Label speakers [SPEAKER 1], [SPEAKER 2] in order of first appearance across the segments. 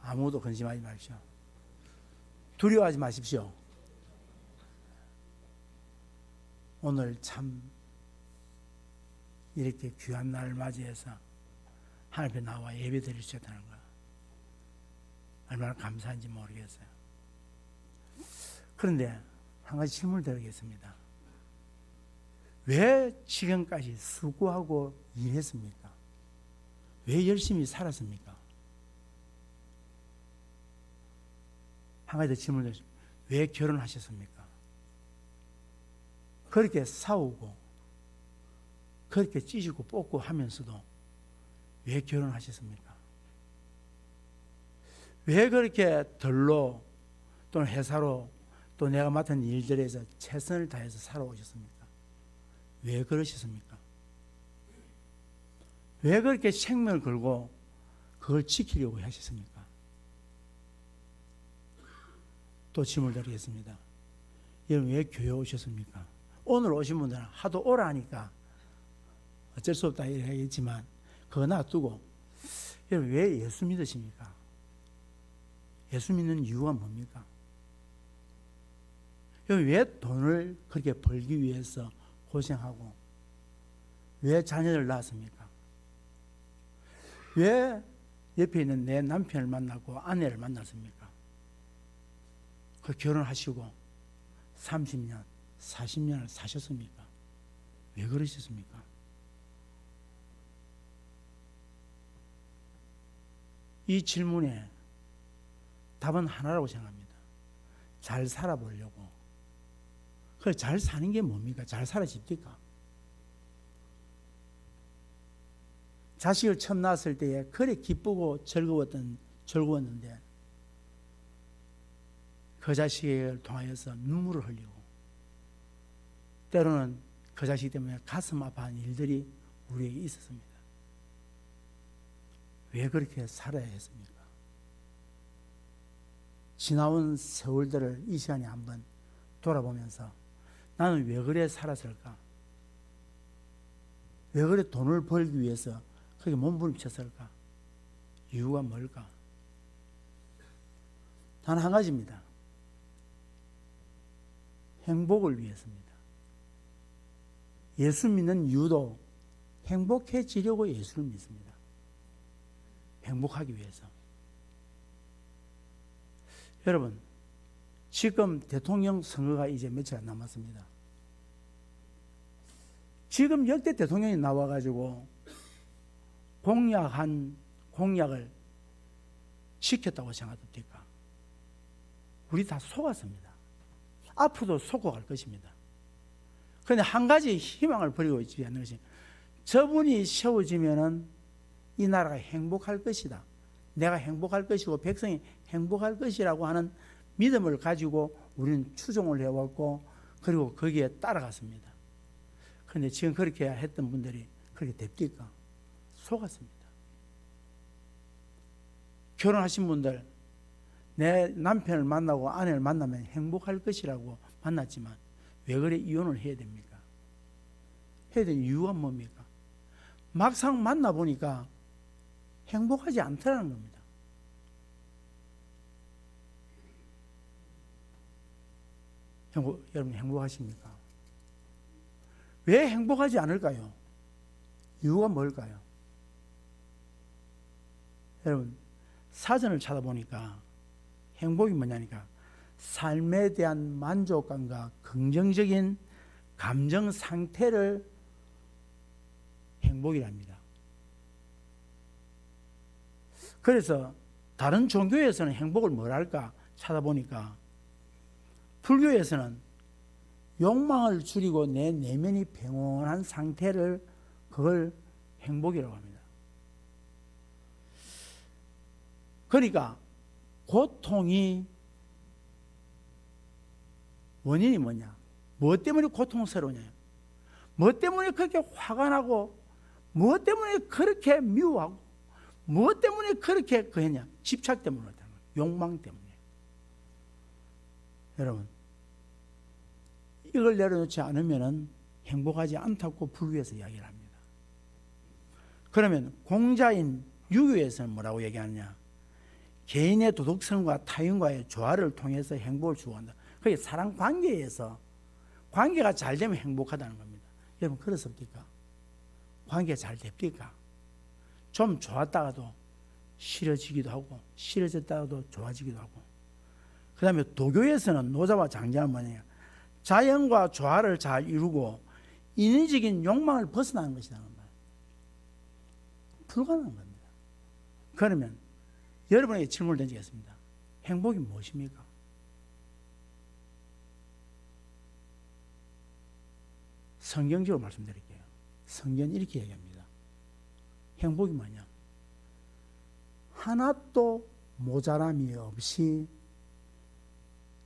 [SPEAKER 1] 아무도 근심하지 마십시오. 두려워하지 마십시오. 오늘 참 이렇게 귀한 날을 맞이해서 하나님 앞에 나와 예배 드릴 수 있다는 거 얼마나 감사한지 모르겠어요. 그런데 한 가지 질문을 드리겠습니다. 왜 지금까지 수고하고 일했습니까? 왜 열심히 살았습니까? 한 가지 더 질문을 드리겠습니다. 왜 결혼하셨습니까? 그렇게 싸우고 그렇게 찢고 뽑고 하면서도 왜 결혼하셨습니까? 왜 그렇게 덜로 또는 회사로 또 내가 맡은 일들에서 최선을 다해서 살아오셨습니까? 왜 그러셨습니까? 왜 그렇게 생명을 걸고 그걸 지키려고 하셨습니까? 또 질문 드리겠습니다. 여러분 왜 교회 오셨습니까? 오늘 오신 분들은 하도 오라 하니까 어쩔 수 없다 이야기했지만 그거 놔두고 여러분 왜 예수 믿으십니까? 예수 믿는 이유가 뭡니까? 여러분 왜 돈을 그렇게 벌기 위해서 고생하고 왜 자녀를 낳았습니까? 왜 옆에 있는 내 남편을 만나고 아내를 만났습니까? 그 결혼하시고 30년, 40년을 사셨습니까? 왜 그러셨습니까? 이 질문에 답은 하나라고 생각합니다. 잘 살아보려고. 그래, 잘 사는 게 뭡니까? 잘 살아집니까? 자식을 처음 낳았을 때에 그래 기쁘고 즐거웠는데 그 자식을 통하여서 눈물을 흘리고 때로는 그 자식 때문에 가슴 아파하는 일들이 우리에게 있었습니다. 왜 그렇게 살아야 했습니까? 지나온 세월들을 이 시간에 한번 돌아보면서 나는 왜 그래 살았을까? 왜 그래 돈을 벌기 위해서 그렇게 몸부림쳤을까? 이유가 뭘까? 단 한 가지입니다. 행복을 위해서입니다. 예수 믿는 이유도 행복해지려고 예수를 믿습니다. 행복하기 위해서. 여러분, 지금 대통령 선거가 이제 며칠 안 남았습니다. 지금 역대 대통령이 나와가지고 공약을 지켰다고 생각합니까? 우리 다 속았습니다. 앞으로도 속고 갈 것입니다. 그런데 한 가지 희망을 버리고 있지 않는 것이 저분이 세워지면은 이 나라가 행복할 것이다. 내가 행복할 것이고 백성이 행복할 것이라고 하는 믿음을 가지고 우리는 추종을 해왔고 그리고 거기에 따라갔습니다. 그런데 지금 그렇게 했던 분들이 그렇게 됩니까? 속았습니다. 결혼하신 분들 내 남편을 만나고 아내를 만나면 행복할 것이라고 만났지만 왜 그래 이혼을 해야 됩니까? 해야 되는 이유가 뭡니까? 막상 만나보니까 행복하지 않더라는 겁니다. 여러분 행복하십니까? 왜 행복하지 않을까요? 이유가 뭘까요? 여러분 사전을 찾아보니까 행복이 뭐냐니까 삶에 대한 만족감과 긍정적인 감정 상태를 행복이랍니다. 그래서 다른 종교에서는 행복을 뭐랄까 찾아보니까 불교에서는 욕망을 줄이고 내 내면이 평온한 상태를 그걸 행복이라고 합니다. 그러니까 고통이 원인이 뭐냐? 무엇 때문에 고통스러우냐? 무엇 때문에 그렇게 화가 나고 무엇 때문에 그렇게 미워하고 무엇 때문에 그렇게 그랬냐? 집착 때문에 그렇다는 거예요. 욕망 때문에. 여러분 이걸 내려놓지 않으면 행복하지 않다고 불교에서 이야기를 합니다. 그러면 공자인 유교에서는 뭐라고 얘기하느냐? 개인의 도덕성과 타인과의 조화를 통해서 행복을 추구한다. 그게 사랑 관계에서 관계가 잘 되면 행복하다는 겁니다. 여러분 그렇습니까? 관계가 잘 됩니까? 좀 좋았다가도 싫어지기도 하고 싫어졌다가도 좋아지기도 하고. 그 다음에 도교에서는 노자와 장자는 뭐냐, 자연과 조화를 잘 이루고 인위적인 욕망을 벗어나는 것이라는 말. 불가능한 겁니다. 그러면 여러분에게 질문을 던지겠습니다. 행복이 무엇입니까? 성경적으로 말씀드릴게요. 성경은 이렇게 얘기합니다. 행복이 뭐냐? 하나도 모자람이 없이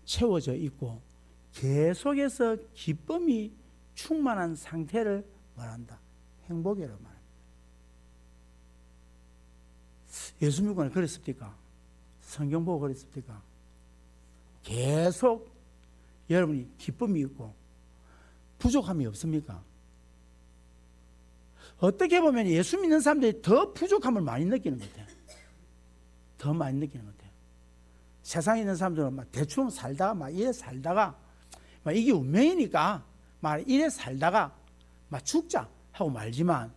[SPEAKER 1] 채워져 있고 계속해서 기쁨이 충만한 상태를 말한다. 행복이라고 말합니다. 예수 믿고는 그랬습니까? 성경 보고 그랬습니까? 계속 여러분이 기쁨이 있고 부족함이 없습니까? 어떻게 보면 예수 믿는 사람들이 더 부족함을 많이 느끼는 것 같아요. 더 많이 느끼는 것 같아요. 세상에 있는 사람들은 막 대충 살다가 막 이래 살다가 막 이게 운명이니까 막 이래 살다가 막 죽자 하고 말지만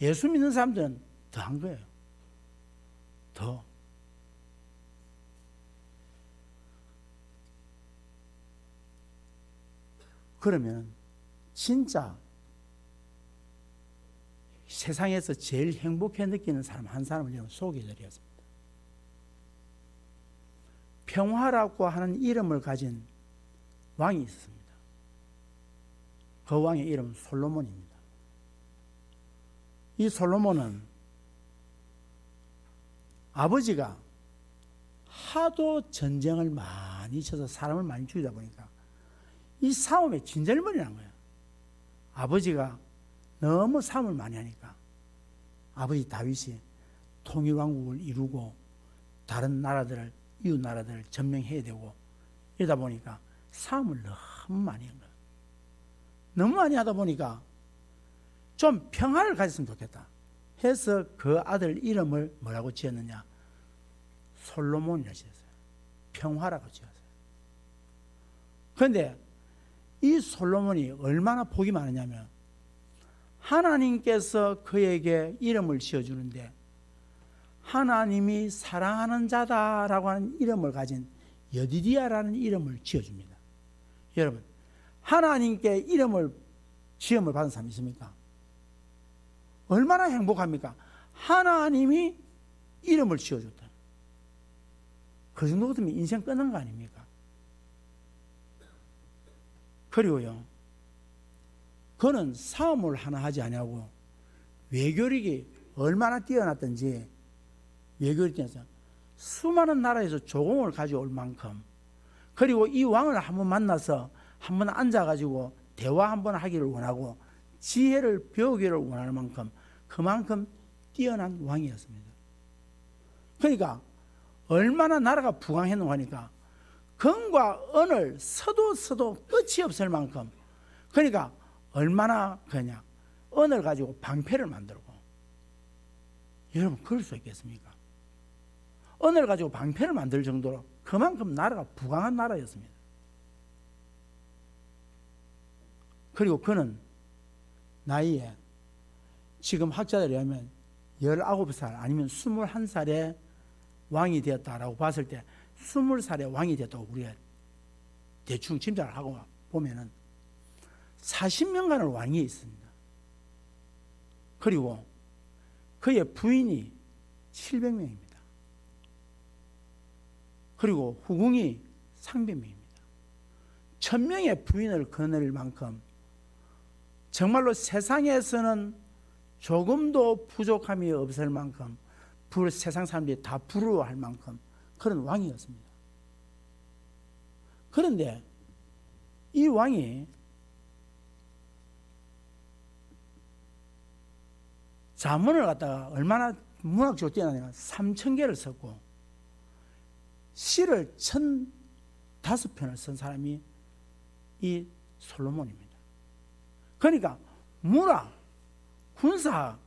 [SPEAKER 1] 예수 믿는 사람들은 더 한 거예요. 더. 그러면 진짜 세상에서 제일 행복해 느끼는 사람 한 사람을 여러분 소개해드리겠습니다. 평화라고 하는 이름을 가진 왕이 있었습니다. 그 왕의 이름은 솔로몬입니다. 이 솔로몬은 아버지가 하도 전쟁을 많이 쳐서 사람을 많이 죽이다 보니까 이 싸움에 진절머리 난 거예요. 아버지가 너무 싸움을 많이 하니까 아버지 다윗이 통일왕국을 이루고 다른 나라들을, 이웃 나라들을 점령해야 되고 이러다 보니까 싸움을 너무 많이 한 거예요. 너무 많이 하다 보니까 좀 평화를 가졌으면 좋겠다 해서 그 아들 이름을 뭐라고 지었느냐? 솔로몬이라고 지었어요. 평화라고 지었어요. 그런데 이 솔로몬이 얼마나 복이 많으냐면 하나님께서 그에게 이름을 지어주는데 하나님이 사랑하는 자다라고 하는 이름을 가진 여디디아라는 이름을 지어줍니다. 여러분, 하나님께 이름을 지음을 받은 사람이 있습니까? 얼마나 행복합니까? 하나님이 이름을 지어줬다. 그 정도 같으면 인생 끝난 거 아닙니까? 그리고요, 그는 싸움을 하나 하지 아니하고 외교력이 얼마나 뛰어났던지, 외교력이 뛰어나서 수많은 나라에서 조공을 가져올 만큼, 그리고 이 왕을 한번 만나서 한번 앉아가지고 대화 한번 하기를 원하고 지혜를 배우기를 원하는 만큼 그만큼 뛰어난 왕이었습니다. 그러니까 얼마나 나라가 부강했는가 하니까 금과 은을 서도 끝이 없을 만큼, 그러니까 얼마나 그냥 은을 가지고 방패를 만들고, 여러분 그럴 수 있겠습니까? 은을 가지고 방패를 만들 정도로 그만큼 나라가 부강한 나라였습니다. 그리고 그는 나이에 지금 학자들에 의하면 19살 아니면 21살에 왕이 되었다라고 봤을 때 20살에 왕이 됐다고 우리가 대충 짐작을 하고 보면은 40년간을 왕위에 있습니다. 그리고 그의 부인이 700명입니다. 그리고 후궁이 300명입니다. 1000명의 부인을 거느릴 만큼 정말로 세상에서는 조금도 부족함이 없을 만큼 세상 사람들이 다 부러워할 만큼 그런 왕이었습니다. 그런데 이 왕이 자문을 갖다가 얼마나 문학적으로 뛰어나냐면 3000개를 썼고 시를 1005편을 쓴 사람이 이 솔로몬입니다. 그러니까 문학, 군사학,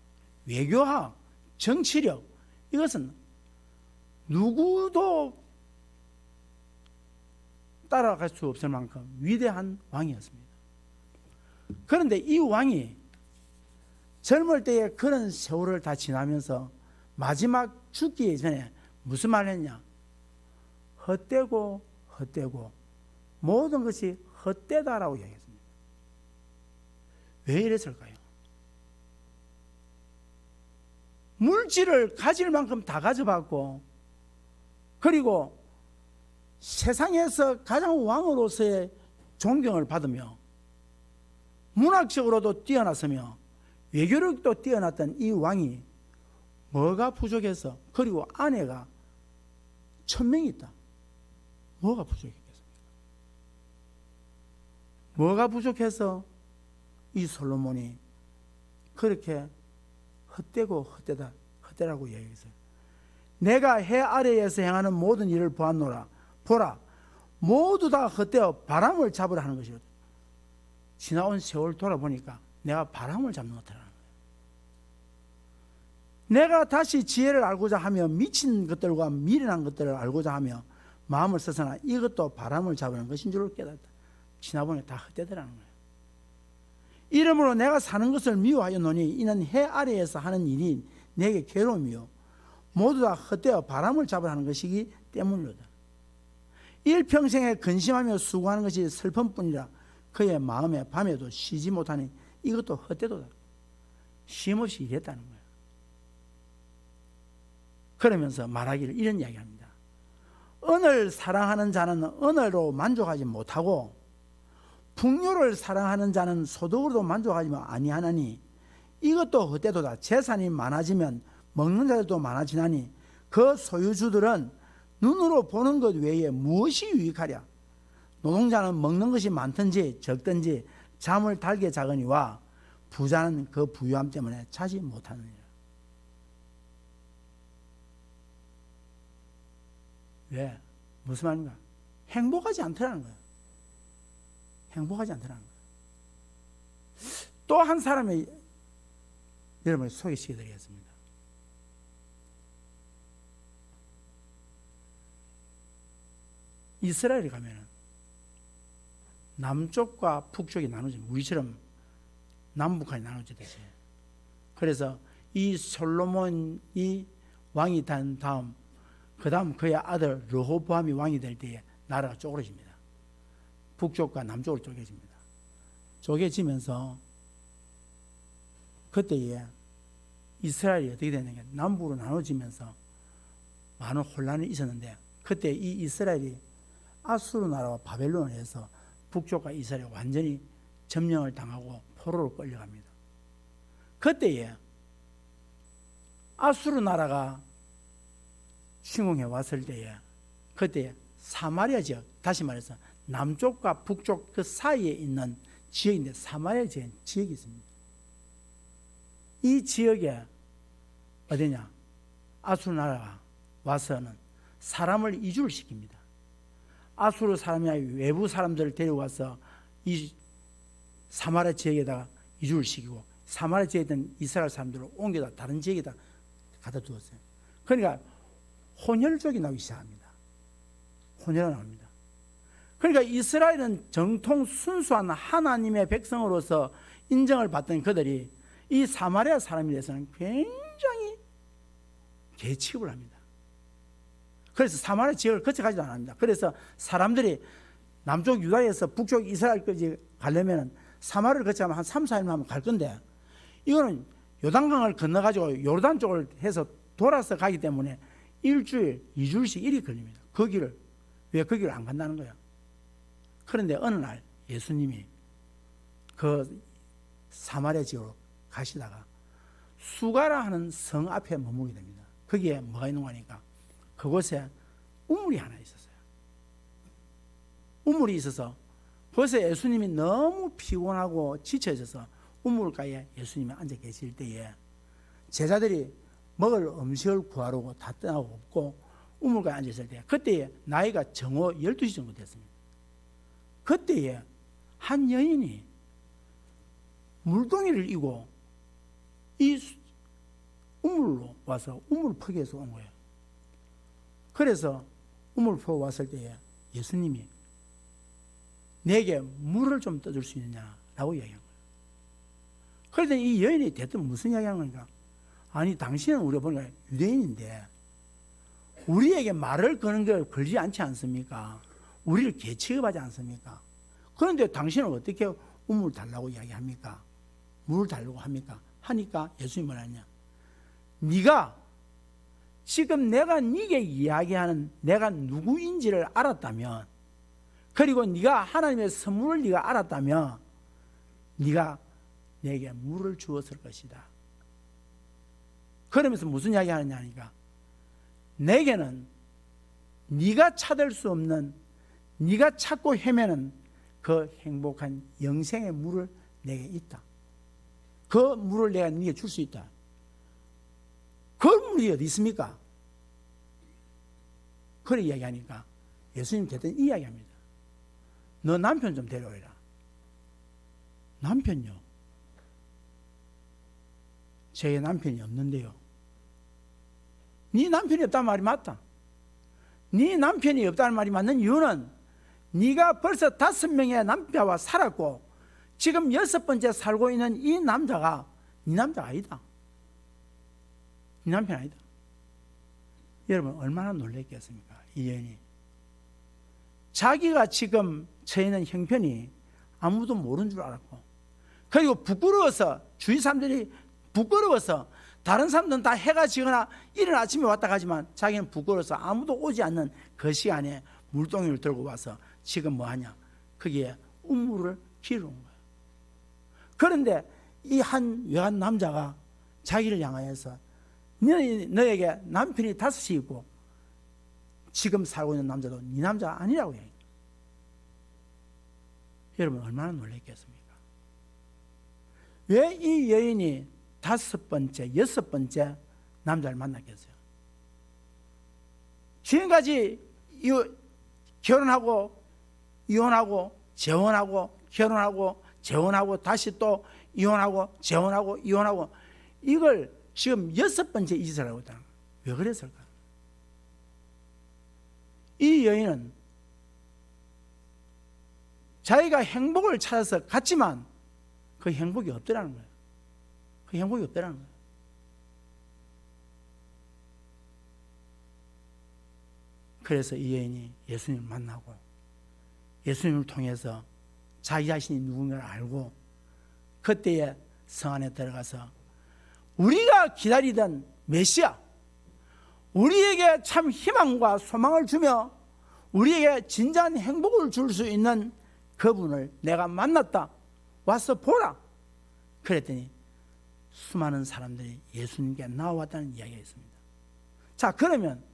[SPEAKER 1] 외교학, 정치력, 이것은 누구도 따라갈 수 없을 만큼 위대한 왕이었습니다. 그런데 이 왕이 젊을 때에 그런 세월을 다 지나면서 마지막 죽기 전에 무슨 말을 했냐? 헛되고 헛되고 모든 것이 헛되다라고 이야기했습니다. 왜 이랬을까요? 물질을 가질 만큼 다 가져봤고, 그리고 세상에서 가장 왕으로서의 존경을 받으며 문학적으로도 뛰어났으며 외교력도 뛰어났던 이 왕이 뭐가 부족해서, 그리고 아내가 1000명이 있다. 뭐가 부족했겠습니까? 뭐가 부족해서 이 솔로몬이 그렇게 헛되고 헛되라고 이야기했어요. 내가 해 아래에서 행하는 모든 일을 보았노라. 보라, 모두 다 헛되어 바람을 잡으려 하는 것이거든. 지나온 세월 돌아보니까 내가 바람을 잡는 것 같더라는 거예요. 내가 다시 지혜를 알고자 하며 미친 것들과 미련한 것들을 알고자 하며 마음을 써서나 이것도 바람을 잡으는 것인 줄 깨닫다. 지나보니 다 헛되더라는 거예요. 이러므로 내가 사는 것을 미워하였노니 이는 해 아래에서 하는 일이 내게 괴로움이요 모두 다 헛되어 바람을 잡으려 하는 것이기 때문이로다. 일평생에 근심하며 수고하는 것이 슬픔뿐이라 그의 마음에 밤에도 쉬지 못하니 이것도 헛되도다. 쉼없이 일했다는 거예요. 그러면서 말하기를 이런 이야기합니다. 은을 사랑하는 자는 은으로 만족하지 못하고 풍요를 사랑하는 자는 소득으로도 만족하지 아니하나니 이것도 헛되도다. 재산이 많아지면 먹는 자들도 많아지나니 그 소유주들은 눈으로 보는 것 외에 무엇이 유익하랴. 노동자는 먹는 것이 많든지 적든지 잠을 달게 자거니와 부자는 그 부유함 때문에 자지 못하느니라. 왜? 무슨 말인가? 행복하지 않더라는 거예요. 행복하지 않더라는 거예요. 또 한 사람의 여러분을 소개시켜 드리겠습니다. 이스라엘에 가면은 남쪽과 북쪽이 나눠집니다. 우리처럼 남북한이 나눠지듯이. 그래서 이 솔로몬이 왕이 된 다음, 그 다음 그의 아들 르호보암이 왕이 될 때에 나라가 쪼그러집니다. 북쪽과 남쪽으로 쪼개집니다. 쪼개지면서 그때에 이스라엘이 어떻게 되느냐, 남북으로 나눠지면서 많은 혼란이 있었는데, 그때 이 이스라엘이 아수르 나라와 바벨론을 해서 북쪽과 이스라엘이 완전히 점령을 당하고 포로로 끌려갑니다. 그때에 아수르 나라가 침공해 왔을 때에 그때 사마리아 지역, 다시 말해서 남쪽과 북쪽 그 사이에 있는 지역인데 사마리아 지역이 있습니다. 이 지역에 어디냐? 아수르 나라가 와서는 사람을 이주를 시킵니다. 아수르 사람이나 외부 사람들을 데려와서 이 사마리아 지역에다가 이주를 시키고 사마리아 지역에 있던 이스라엘 사람들을 옮겨다 다른 지역에다 갖다 두었어요. 그러니까 혼혈족이 나오기 시작합니다. 혼혈이 나옵니다. 그러니까 이스라엘은 정통 순수한 하나님의 백성으로서 인정을 받던 그들이 이 사마리아 사람에 대해서는 굉장히 개취급을 합니다. 그래서 사마리아 지역을 거쳐가지도 않습니다. 그래서 사람들이 남쪽 유다에서 북쪽 이스라엘까지 가려면 사마리아를 거쳐가면 한 3, 4일만 갈 건데, 이거는 요단강을 건너가지고 요르단 쪽을 해서 돌아서 가기 때문에 일주일, 2주일씩 일이 걸립니다. 그 길을. 왜 그 길을 안 간다는 거야? 그런데 어느 날 예수님이 그 사마리아 지역으로 가시다가 수가라 하는 성 앞에 머무르게 됩니다. 거기에 뭐가 있는 거니까 그곳에 우물이 하나 있었어요. 우물이 있어서 벌써 예수님이 너무 피곤하고 지쳐져서 우물가에 예수님이 앉아 계실 때에 제자들이 먹을 음식을 구하려고 다 떠나고 없고 우물가에 앉았을 때, 그때에 나이가 정오 12시 정도 됐습니다. 그때에 한 여인이 물동이를 이고 이 우물로 와서 우물 퍽에서 온 거예요. 그래서 우물 퍼 왔을 때에 예수님이 내게 물을 좀 떠줄 수 있느냐라고 이야기한 거예요. 그랬더니 이 여인이 대뜸 무슨 이야기한 건가? 아니, 당신은 우리가 보니까 유대인인데 우리에게 말을 거는 게 걸리지 않지 않습니까? 우리를 개 취급하지 않습니까? 그런데 당신은 어떻게 우물 달라고 이야기합니까? 물을 달라고 합니까? 하니까 예수님이 뭐라냐? 네가 지금 내가 네게 이야기하는 내가 누구인지를 알았다면, 그리고 네가 하나님의 선물을 네가 알았다면 네가 내게 물을 주었을 것이다. 그러면서 무슨 이야기 하느냐 하니까, 내게는 네가 찾을 수 없는, 네가 찾고 헤매는 그 행복한 영생의 물을 내게 있다. 그 물을 내가 네게 줄 수 있다. 그 물이 어디 있습니까? 그렇게 이야기하니까 예수님 대뜸 이 이야기합니다. 너 남편 좀 데려오라. 남편요? 제 남편이 없는데요. 네 남편이 없다는 말이 맞다. 네 남편이 없다는 말이 맞는 이유는 네가 벌써 5명의 남편과 살았고 지금 6번째 살고 있는 이 남자가 네 남자가 아니다. 네 남편 아니다. 여러분 얼마나 놀랬겠습니까? 이 여인이 자기가 지금 처해 있는 형편이 아무도 모르는 줄 알았고, 그리고 부끄러워서, 주위 사람들이 부끄러워서, 다른 사람들은 다 해가 지거나 이른 아침에 왔다 가지만 자기는 부끄러워서 아무도 오지 않는 그 시간에 물동이를 들고 와서 지금 뭐하냐? 거기에 우물을 기르는 거예요. 그런데 이 한 외간 남자가 자기를 향하여서 너에게 남편이 5이 있고 지금 살고 있는 남자도 네 남자가 아니라고 해요. 여러분 얼마나 놀랐겠습니까? 왜 이 여인이 5번째, 6번째 남자를 만났겠어요? 지금까지 결혼하고 이혼하고 재혼하고 결혼하고 재혼하고 다시 또 이혼하고 재혼하고 이혼하고, 이걸 지금 6번째 이 짓을 하고 있다는 거예요. 왜 그랬을까? 이 여인은 자기가 행복을 찾아서 갔지만 그 행복이 없더라는 거예요. 그 행복이 없더라는 거예요. 그래서 이 여인이 예수님을 만나고 예수님을 통해서 자기 자신이 누군가를 알고 그때에 성 안에 들어가서 우리가 기다리던 메시아, 우리에게 참 희망과 소망을 주며 우리에게 진정한 행복을 줄 수 있는 그분을 내가 만났다. 와서 보라. 그랬더니 수많은 사람들이 예수님께 나와왔다는 이야기가 있습니다. 자, 그러면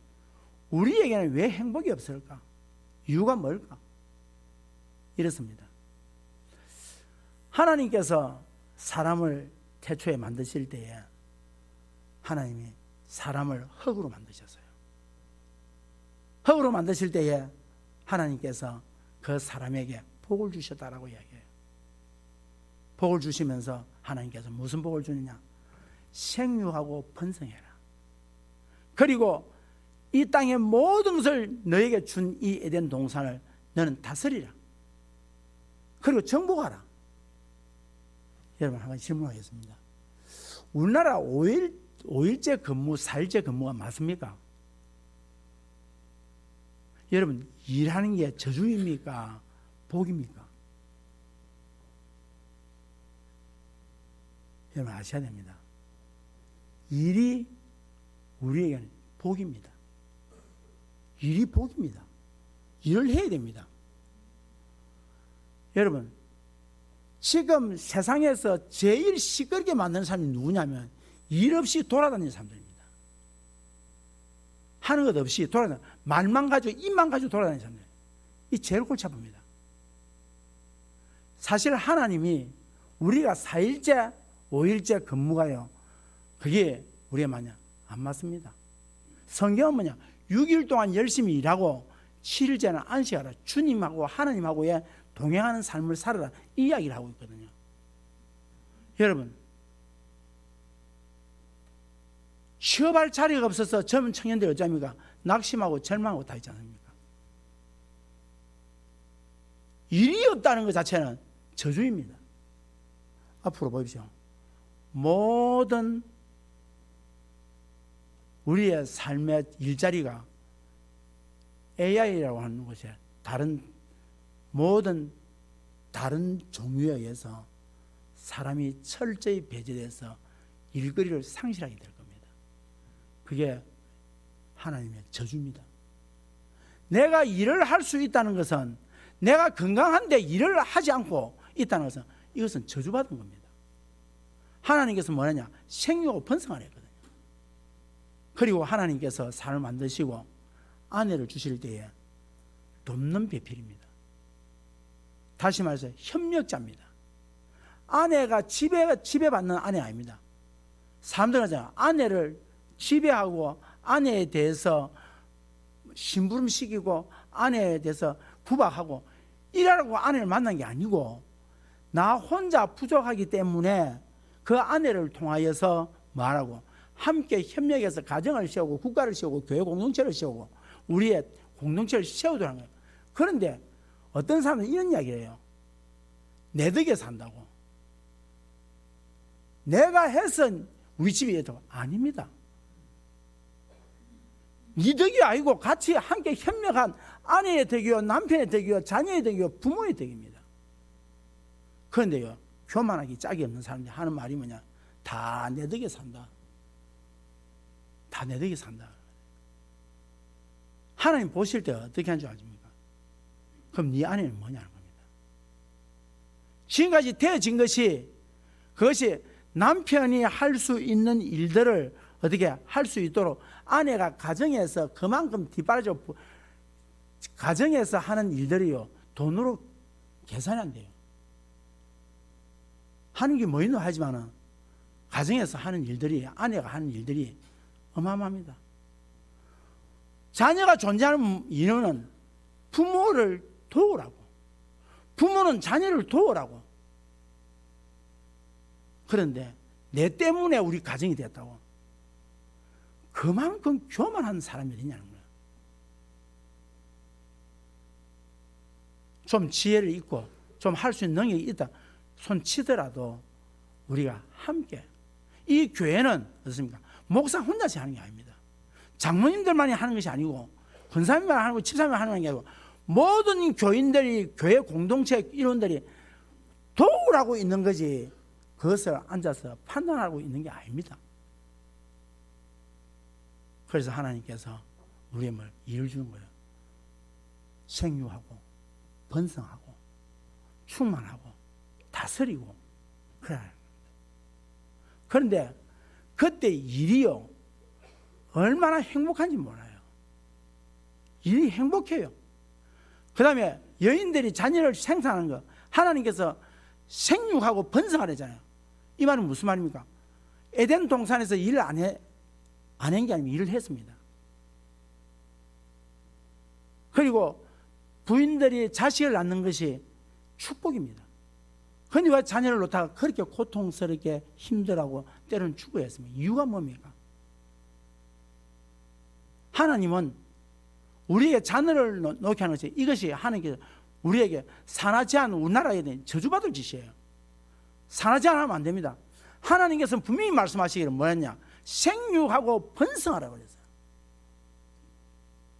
[SPEAKER 1] 우리에게는 왜 행복이 없을까? 이유가 뭘까? 이렇습니다. 하나님께서 사람을 태초에 만드실 때에 하나님이 사람을 흙으로 만드셨어요. 흙으로 만드실 때에 하나님께서 그 사람에게 복을 주셨다라고 이야기해요. 복을 주시면서 하나님께서 무슨 복을 주느냐? 생육하고 번성해라. 그리고 이 땅의 모든 것을 너에게 준 이 에덴 동산을 너는 다스리라. 그리고 정복하라. 여러분 한 가지 질문하겠습니다. 우리나라 5일째 근무, 4일째 근무가 맞습니까? 여러분 일하는 게 저주입니까? 복입니까? 여러분 아셔야 됩니다. 일이 우리에게는 복입니다. 일이 복입니다. 일을 해야 됩니다. 여러분 지금 세상에서 제일 시끄럽게 만드는 사람이 누구냐면 일 없이 돌아다니는 사람들입니다. 하는 것 없이 돌아다니는, 말만 가지고 입만 가지고 돌아다니는 사람들, 이 제일 골치 아픕니다. 사실 하나님이 우리가 4일째 5일째 근무가요, 그게 우리가 뭐냐? 안 맞습니다. 성경은 뭐냐? 6일 동안 열심히 일하고 7일째는 안식하라. 주님하고 하나님하고의 동행하는 삶을 살아라. 이 이야기를 하고 있거든요. 여러분 취업할 자리가 없어서 젊은 청년들 어쩌합니까? 낙심하고 절망하고 다 있지 않습니까? 일이 없다는 것 자체는 저주입니다. 앞으로 보십시오. 모든 우리의 삶의 일자리가 AI라고 하는 것에 모든 다른 종류에 의해서 사람이 철저히 배제돼서 일거리를 상실하게 될 겁니다. 그게 하나님의 저주입니다. 내가 일을 할 수 있다는 것은, 내가 건강한데 일을 하지 않고 있다는 것은, 이것은 저주받은 겁니다. 하나님께서 뭐냐냐? 생육하고 번성하라 했거든요. 그리고 하나님께서 사람을 만드시고 아내를 주실 때에 돕는 배필입니다. 다시 말해서 협력자입니다. 아내가 지배받는 아내 아닙니다. 사람들은 하잖아요. 아내를 지배하고 아내에 대해서 심부름시키고 아내에 대해서 구박하고 이러라고 아내를 만난 게 아니고, 나 혼자 부족하기 때문에 그 아내를 통하여서 말하고 함께 협력해서 가정을 세우고 국가를 세우고 교회 공동체를 세우고 우리의 공동체를 세우도록 하는 거예요. 그런데 어떤 사람은 이런 이야기를 해요. 내 덕에 산다고. 내가 해서 우리 집이 있다고. 아닙니다. 네 덕이 아니고 같이 함께 협력한 아내의 덕이요, 남편의 덕이요, 자녀의 덕이요, 부모의 덕입니다. 그런데요, 교만하기 짝이 없는 사람들이 하는 말이 뭐냐? 다 내 덕에 산다. 다 내 덕에 산다. 하나님 보실 때 어떻게 하는 줄 아십니까? 그럼 네 아내는 뭐냐는 겁니다. 지금까지 되어진 것이, 그것이 남편이 할 수 있는 일들을 어떻게 할 수 있도록 아내가 가정에서 그만큼 뒷바라져, 가정에서 하는 일들이요, 돈으로 계산이 안 돼요. 하는 게 뭐 있노 하지만은 가정에서 하는 일들이, 아내가 하는 일들이 어마어마합니다. 자녀가 존재하는 이유는 부모를 도우라고, 부모는 자녀를 도우라고. 그런데 내 때문에 우리 가정이 됐다고. 그만큼 교만한 사람이 있냐는 거예요. 좀 지혜를 있고 좀 할 수 있는 능력이 있다 손 치더라도 우리가 함께, 이 교회는 어떻습니까? 목사 혼자서 하는 게 아닙니다. 장로님들만이 하는 것이 아니고 권사님만 하는 거, 집사님만 하는 게 아니고 모든 교인들이, 교회 공동체 일원들이 도우라고 있는 거지, 그것을 앉아서 판단하고 있는 게 아닙니다. 그래서 하나님께서 우리의 일을 주는 거예요. 생육하고 번성하고 충만하고 다스리고 그래야 합니다. 그런데 그때 일이요, 얼마나 행복한지 몰라요. 일이 행복해요. 그 다음에 여인들이 자녀를 생산하는 거, 하나님께서 생육하고 번성하래잖아요. 이 말은 무슨 말입니까? 에덴 동산에서 일을 안 한 게 아니면 일을 했습니다. 그리고 부인들이 자식을 낳는 것이 축복입니다. 그런데 왜 자녀를 놓다가 그렇게 고통스럽게 힘들어하고 때로는 죽어했습니까? 이유가 뭡니까? 하나님은 우리에게 자녀를 놓게 하는 것이, 이것이 하나님께서 우리에게 산하 제한, 우리나라에 대한 저주받을 짓이에요. 산하 제한하면 안 됩니다. 하나님께서는 분명히 말씀하시기를 뭐였냐? 생육하고 번성하라고 그랬어요.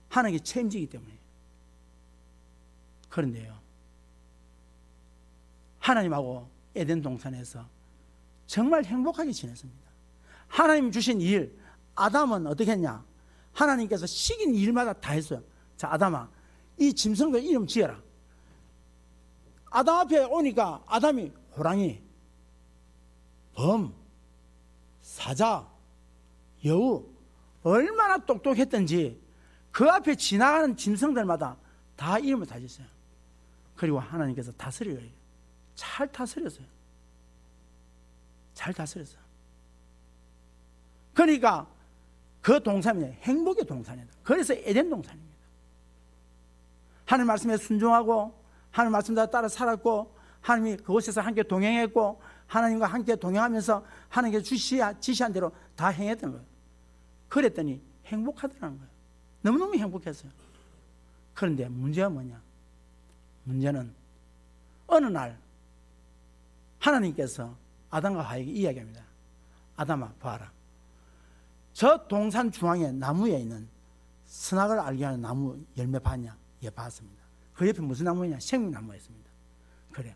[SPEAKER 1] 하나님의 책임지기 때문에. 그런데요, 하나님하고 에덴 동산에서 정말 행복하게 지냈습니다. 하나님 주신 일, 아담은 어떻게 했냐? 하나님께서 시킨 일마다 다 했어요. 자, 아담아, 이 짐승들 이름 지어라. 아담 앞에 오니까 아담이 호랑이, 범, 사자, 여우, 얼마나 똑똑했던지 그 앞에 지나가는 짐승들마다 다 이름을 다 지었어요. 그리고 하나님께서 다스려요. 잘 다스렸어요. 잘 다스렸어요. 그러니까 그 동산이 행복의 동산이다. 그래서 에덴 동산입니다. 하나님 말씀에 순종하고 하나님 말씀에 따라 살았고, 하나님이 그곳에서 함께 동행했고, 하나님과 함께 동행하면서 하나님께서 지시한 대로 다 행했던 거예요. 그랬더니 행복하더라는 거예요. 너무너무 행복했어요. 그런데 문제가 뭐냐? 문제는 어느 날 하나님께서 아담과 하와에게 이야기합니다. 아담아, 봐라. 저 동산 중앙에 나무에 있는 선악을 알게 하는 나무 열매 봤냐? 예, 봤습니다. 그 옆에 무슨 나무냐? 생명나무였습니다. 그래,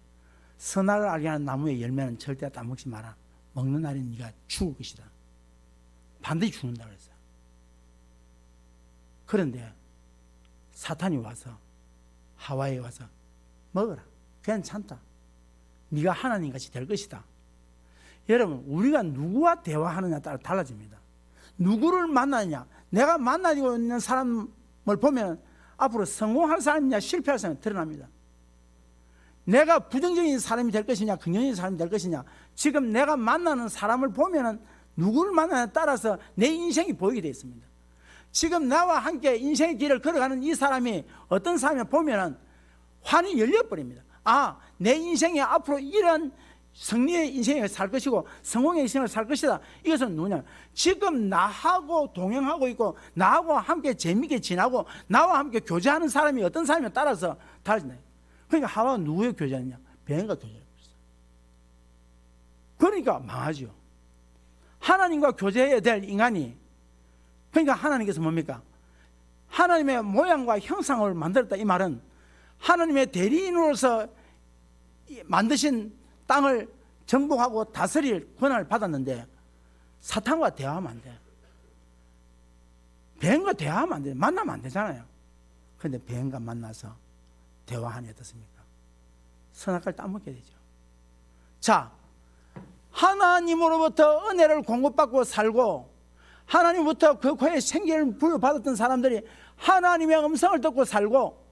[SPEAKER 1] 선악을 알게 하는 나무의 열매는 절대 따먹지 마라. 먹는 날에 네가 죽을 것이다. 반드시 죽는다 그랬어요. 그런데 사탄이 와서 하와에 와서 먹어라. 괜찮다. 네가 하나님같이 될 것이다. 여러분, 우리가 누구와 대화하느냐에 따라 달라집니다. 누구를 만나느냐, 내가 만나고 있는 사람을 보면 앞으로 성공할 사람이냐 실패할 사람이 드러납니다. 내가 부정적인 사람이 될 것이냐 긍정적인 사람이 될 것이냐, 지금 내가 만나는 사람을 보면 누구를 만나느냐에 따라서 내 인생이 보이게 되어 있습니다. 지금 나와 함께 인생의 길을 걸어가는 이 사람이 어떤 사람이 보면 환이 열려버립니다. 아, 내 인생에 앞으로 이런 승리의 인생을 살 것이고 성공의 인생을 살 것이다. 이것은 누구냐? 지금 나하고 동행하고 있고 나하고 함께 재미있게 지나고 나와 함께 교제하는 사람이 어떤 사람에 따라서 달라진다. 그러니까 하와가 누구의 교제하느냐? 뱀과 교제하고 있어요. 그러니까 망하죠. 하나님과 교제해야 될 인간이, 그러니까 하나님께서 뭡니까? 하나님의 모양과 형상을 만들었다. 이 말은 하나님의 대리인으로서 만드신 땅을 정복하고 다스릴 권한을 받았는데 사탄과 대화하면 안 돼. 뱀과 대화하면 안 돼. 만나면 안 되잖아요. 그런데 뱀과 만나서 대화하니 어떻습니까? 선악과를 따먹게 되죠. 자, 하나님으로부터 은혜를 공급받고 살고 하나님부터 그 코에 생기를 부여받았던 사람들이 하나님의 음성을 듣고 살고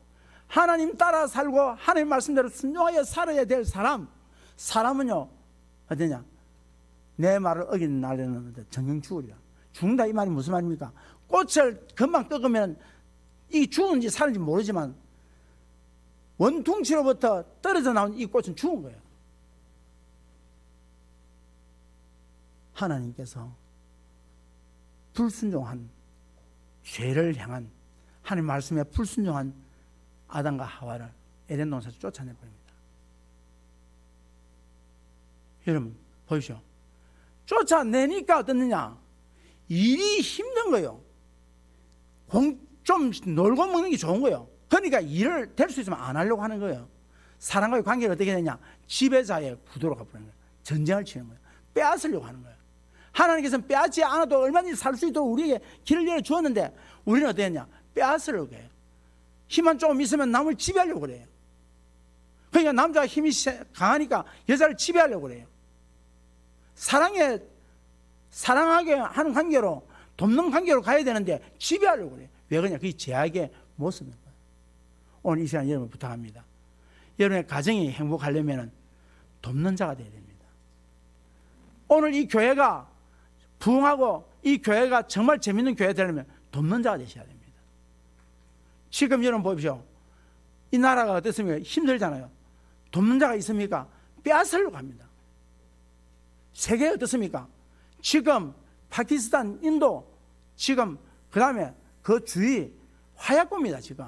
[SPEAKER 1] 하나님 따라 살고 하나님 말씀대로 순종하여 살아야 될 사람은요 어떠냐? 내 말을 어기는 날에는 정령 죽으리라. 죽는다 이 말이 무슨 말입니까? 꽃을 금방 꺾으면 이 죽은지 사는지 모르지만 원퉁치로부터 떨어져 나온 이 꽃은 죽은 거예요. 하나님께서 불순종한, 죄를 향한 하나님 말씀에 불순종한 아담과 하와를 에덴 동산에서 쫓아내버립니다. 여러분 보십시오. 쫓아내니까 어떻느냐? 일이 힘든 거예요. 좀 놀고 먹는 게 좋은 거예요. 그러니까 일을 될 수 있으면 안 하려고 하는 거예요. 사람과의 관계가 어떻게 되냐? 지배자의 구도로 가버리는 거예요. 전쟁을 치는 거예요. 빼앗으려고 하는 거예요. 하나님께서는 빼앗지 않아도 얼마든지 살 수 있도록 우리에게 길을 열어주었는데 우리는 어떻게 했냐? 빼앗으려고 해요. 힘만 조금 있으면 남을 지배하려고 그래요. 그러니까 남자가 힘이 강하니까 여자를 지배하려고 그래요. 사랑하게 하는 관계로, 돕는 관계로 가야 되는데 지배하려고 그래요. 왜 그러냐? 그게 죄악의 모습인 거예요. 오늘 이 시간 여러분 부탁합니다. 여러분의 가정이 행복하려면 돕는 자가 되어야 됩니다. 오늘 이 교회가 부흥하고 이 교회가 정말 재밌는 교회가 되려면 돕는 자가 되셔야 됩니다. 지금 여러분 보십시오. 이 나라가 어떻습니까? 힘들잖아요. 돕는 자가 있습니까? 빼앗으려고 합니다. 세계 어떻습니까? 지금 파키스탄, 인도, 지금 그 다음에 그 주위 화약고입니다. 지금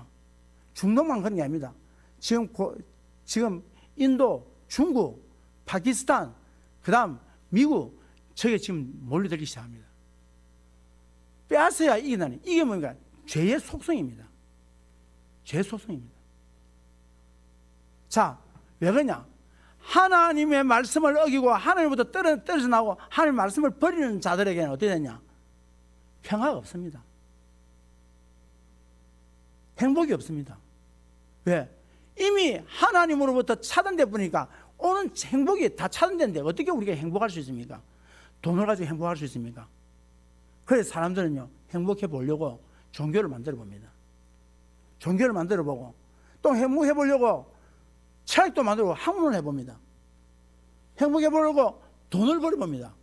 [SPEAKER 1] 중동만 그런 게 아닙니다. 지금 인도, 중국, 파키스탄, 그 다음 미국, 저게 지금 몰려들기 시작합니다. 빼앗아야 이긴다니. 이게 뭡니까? 죄의 속성입니다. 죄의 속성입니다. 자, 왜 그러냐? 하나님의 말씀을 어기고 하나님부터 떨어져 나오고 하나님의 말씀을 버리는 자들에게는 어떻게 되냐? 평화가 없습니다. 행복이 없습니다. 왜? 이미 하나님으로부터 차단돼 보니까 오는 행복이 다 차단된데 어떻게 우리가 행복할 수 있습니까? 돈을 가지고 행복할 수 있습니까? 그래서 사람들은요, 행복해 보려고 종교를 만들어 봅니다. 종교를 만들어 보고 또 행복해 보려고 철학도 만들고 학문을 해봅니다. 행복해 보려고 돈을 벌어봅니다.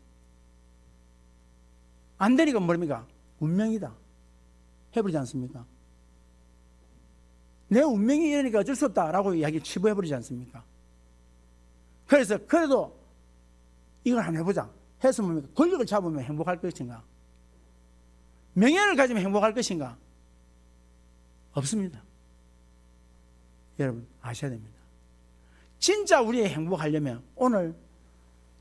[SPEAKER 1] 안 되니까 뭡니까? 운명이다 해버리지 않습니까? 내 운명이 이러니까 어쩔 수 없다라고 이야기 치부해버리지 않습니까? 그래서 그래도 이걸 한번 해보자 해서 뭡니까? 권력을 잡으면 행복할 것인가? 명예를 가지면 행복할 것인가? 없습니다. 여러분 아셔야 됩니다. 진짜 우리 행복하려면 오늘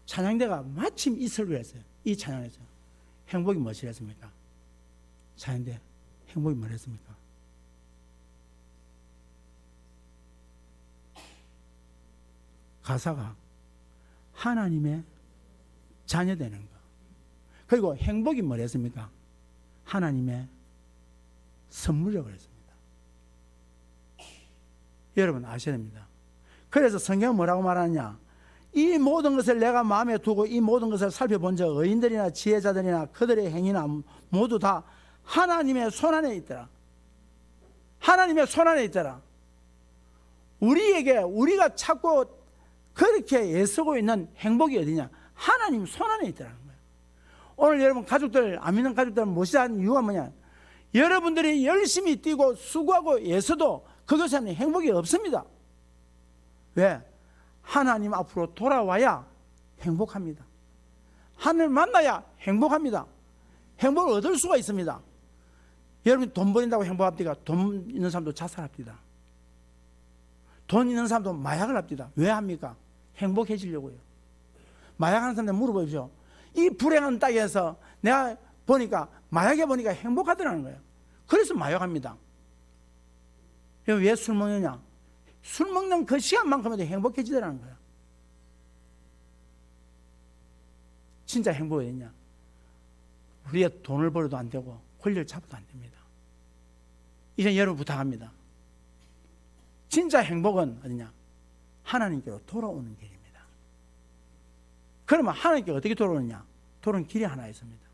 [SPEAKER 1] 찬양대가 마침 이 설교를 했어요. 이 찬양을 했어요. 행복이 무엇이랬습니까? 찬양대 행복이 뭐랬습니까? 가사가 하나님의 자녀 되는 거. 그리고 행복이 뭐랬습니까? 하나님의 선물이라고 그랬습니다. 여러분 아셔야 됩니다. 그래서 성경은 뭐라고 말하느냐? 이 모든 것을 내가 마음에 두고 이 모든 것을 살펴본 적 의인들이나 지혜자들이나 그들의 행위나 모두 다 하나님의 손안에 있더라. 하나님의 손안에 있더라. 우리에게 우리가 찾고 그렇게 애쓰고 있는 행복이 어디냐? 하나님 손안에 있더라는 거예요. 오늘 여러분 가족들, 안 믿는 가족들 못하는 이유가 뭐냐? 여러분들이 열심히 뛰고 수고하고 애써도 그것에는 행복이 없습니다. 왜? 하나님 앞으로 돌아와야 행복합니다. 하나님을 만나야 행복합니다. 행복을 얻을 수가 있습니다. 여러분 돈 버린다고 행복합니까? 돈 있는 사람도 자살합니다. 돈 있는 사람도 마약을 합니다. 왜 합니까? 행복해지려고요. 마약하는 사람들 물어보십시오. 이 불행한 땅에서 내가 보니까 마약에 보니까 행복하더라는 거예요. 그래서 마약합니다. 왜 술 먹느냐? 술 먹는 그 시간만큼에도 행복해지더라는 거예요. 진짜 행복이 어딨냐? 우리가 돈을 벌어도 안 되고 권리를 잡아도 안 됩니다. 이제 여러분 부탁합니다. 진짜 행복은 어디냐? 하나님께로 돌아오는 길입니다. 그러면 하나님께 어떻게 돌아오느냐? 돌아오는 길이 하나 있습니다.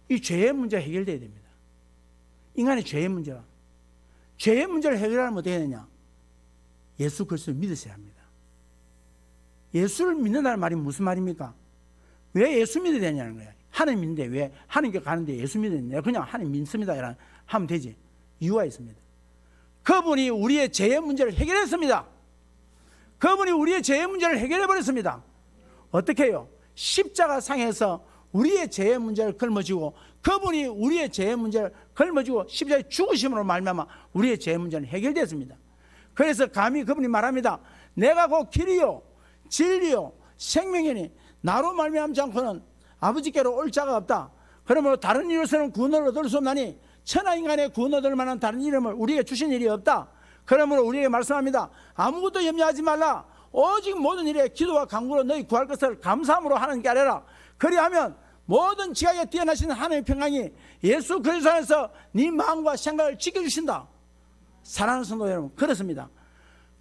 [SPEAKER 1] 이 죄의 문제가 해결돼야 됩니다. 인간의 죄의 문제가. 죄의 문제를 해결하려면 어떻게 해야 되냐? 예수 그리스도를 믿으셔야 합니다. 예수를 믿는다는 말이 무슨 말입니까? 왜 예수 믿어야 되냐는 거예요. 하나님 믿는데 왜 하나님께 가는데 예수 믿어야 되냐? 그냥 하나님 믿습니다 하면 되지. 이유가 있습니다. 그분이 우리의 죄의 문제를 해결했습니다. 그분이 우리의 죄의 문제를 해결해버렸습니다. 어떻게 해요? 십자가 상에서 우리의 죄의 문제를 걸머지고 그분이 우리의 죄의 문제를 걸머지고 십자가에 죽으심으로 말미암아 우리의 죄의 문제는 해결됐습니다. 그래서 감히 그분이 말합니다. 내가 곧 길이요 진리요 생명이니 나로 말미암지 않고는 아버지께로 올 자가 없다. 그러므로 다른 이로서는 구원을 얻을 수 없나니 천하 인간의 구원 얻을 만한 다른 이름을 우리에게 주신 일이 없다. 그러므로 우리에게 말씀합니다. 아무것도 염려하지 말라. 오직 모든 일에 기도와 간구로 너희 구할 것을 감사함으로 하나님께 아뢰라. 그리하면 모든 지각에 뛰어나신 하나님의 평강이 예수 그리스도 안에서 네 마음과 생각을 지켜주신다. 사랑하는 성도 여러분, 그렇습니다.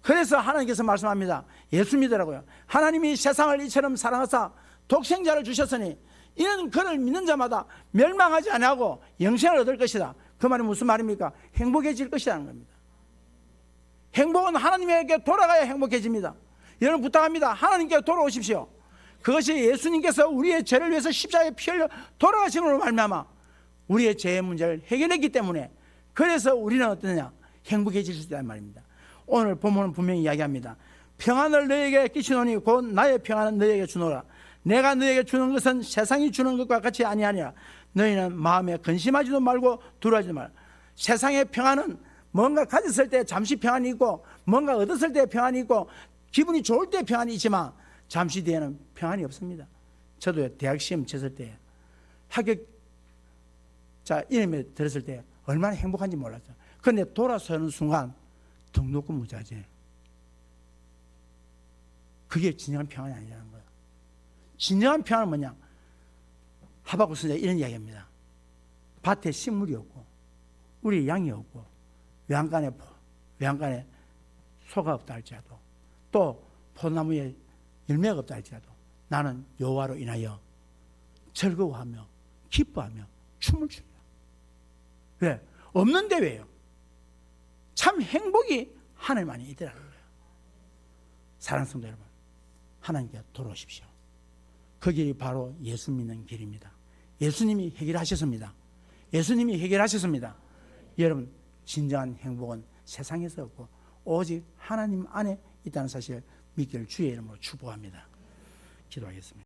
[SPEAKER 1] 그래서 하나님께서 말씀합니다. 예수 믿으라고요. 하나님이 세상을 이처럼 사랑하사 독생자를 주셨으니 이는 그를 믿는 자마다 멸망하지 아니하고 영생을 얻을 것이다. 그 말이 무슨 말입니까? 행복해질 것이라는 겁니다. 행복은 하나님에게 돌아가야 행복해집니다. 여러분 부탁합니다. 하나님께 돌아오십시오. 그것이 예수님께서 우리의 죄를 위해서 십자가에 피 흘려 돌아가심으로 말미암아 우리의 죄의 문제를 해결했기 때문에 그래서 우리는 어떠냐? 행복해질 수 있다는 말입니다. 오늘 본문은 분명히 이야기합니다. 평안을 너에게 끼치노니 곧 나의 평안은 너에게 주노라. 내가 너에게 주는 것은 세상이 주는 것과 같이 아니하니라. 너희는 마음에 근심하지도 말고 두려워하지도 말라. 세상의 평안은 뭔가 가졌을 때 잠시 평안이 있고 뭔가 얻었을 때 평안이 있고 기분이 좋을 때 평안이 있지만 잠시 뒤에는 평안이 없습니다. 저도 대학 시험 쳤을 때 합격자 이름에 들었을 때 얼마나 행복한지 몰랐죠. 그런데 돌아서는 순간 등록금 무자재. 그게 진정한 평안이 아니라는 거예요. 진정한 평안은 뭐냐? 하박국 선지자 이런 이야기합니다. 밭에 식물이 없고 우리 양이 없고 외양간에 소가 없다 할지라도 또 포도나무에 열매가 없다 할지라도 나는 여호와로 인하여 즐거워하며 기뻐하며 춤을 춘다. 왜? 없는데 왜요? 참 행복이 하나님 안에 있더라는 거예요. 사랑하는 성도 여러분, 하나님께 돌아오십시오. 그 길이 바로 예수 믿는 길입니다. 예수님이 해결하셨습니다. 예수님이 해결하셨습니다. 여러분, 진정한 행복은 세상에서 없고 오직 하나님 안에 있다는 사실을 믿기를 주의 이름으로 축복합니다. 기도하겠습니다.